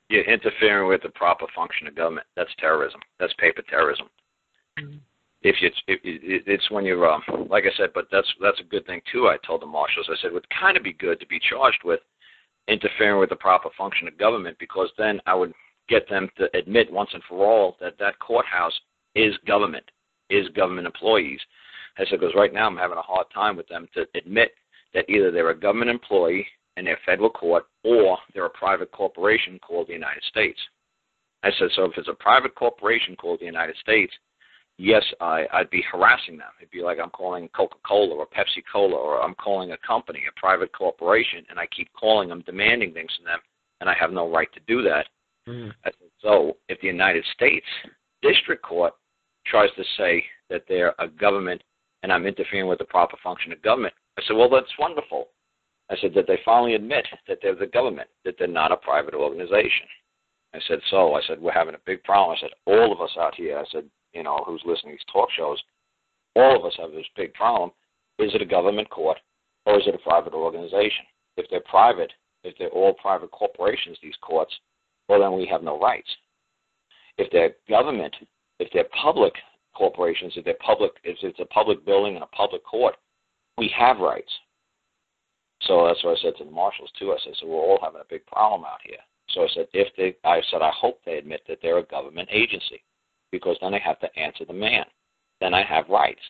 You're interfering with the proper function of government. That's terrorism. That's paper terrorism. Mm. It's when you're, like I said, but that's a good thing too. I told the marshals, I said, it would kind of be good to be charged with interfering with the proper function of government, because then I would get them to admit once and for all that that courthouse is government employees. I said, because right now I'm having a hard time with them to admit that either they're a government employee in their federal court or they're a private corporation called the United States. I said, so if it's a private corporation called the United States, yes, I'd be harassing them. It'd be like I'm calling Coca-Cola or Pepsi-Cola, or I'm calling a company, a private corporation, and I keep calling them, demanding things from them, and I have no right to do that. Mm. I said, so if the United States District Court tries to say that they're a government and I'm interfering with the proper function of government, I said, well, that's wonderful. I said that they finally admit that they're the government, that they're not a private organization. I said, we're having a big problem. I said, all of us out here, I said, who's listening to these talk shows, all of us have this big problem. Is it a government court or is it a private organization? If they're private, if they're all private corporations, these courts, well, then we have no rights. If they're government, if they're public corporations, if it's a public building and a public court, we have rights. So that's what I said to the marshals too. I said, so we're all having a big problem out here. So I said, I hope they admit that they're a government agency, because then I have to answer the man. Then I have rights.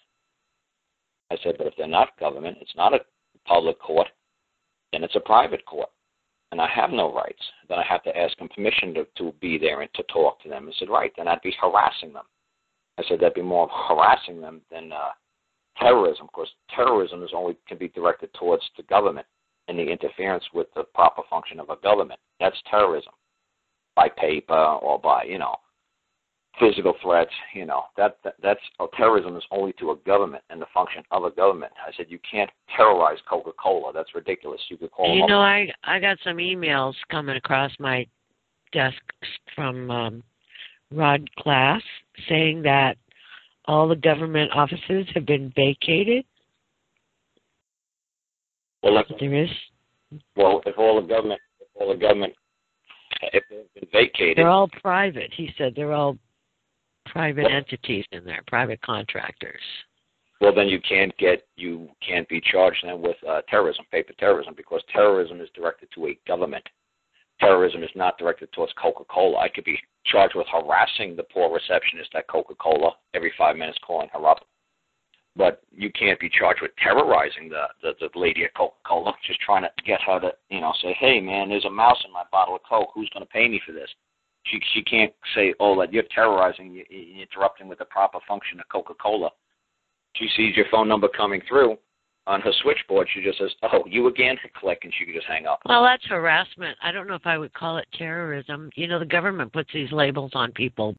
I said, but if they're not government, it's not a public court, then it's a private court, and I have no rights. Then I have to ask them permission to be there and to talk to them. I said, right, then I'd be harassing them. I said, that'd be more harassing them than terrorism. Of course, terrorism can be directed towards the government and the interference with the proper function of a government. That's terrorism, by paper or by, physical threats. That's terrorism is only to a government and the function of a government. I said, you can't terrorize Coca-Cola. That's ridiculous. You could call them up. I got some emails coming across my desk from Rod Glass saying that all the government offices have been vacated. Well, if all the government, if they've been vacated, they're all private. He said they're all private entities in there, private contractors. Well, then you can't be charged then with terrorism, paper terrorism, because terrorism is directed to a government. Terrorism is not directed towards Coca-Cola. I could be charged with harassing the poor receptionist at Coca-Cola every 5 minutes, calling her up. But you can't be charged with terrorizing the lady at Coca-Cola, just trying to get her to, say, hey, man, there's a mouse in my bottle of Coke. Who's going to pay me for this? She can't say, oh, that you're terrorizing, you're interrupting with the proper function of Coca-Cola. She sees your phone number coming through on her switchboard. She just says, oh, you again? Click, and she can just hang up. Well, that's harassment. I don't know if I would call it terrorism. The government puts these labels on people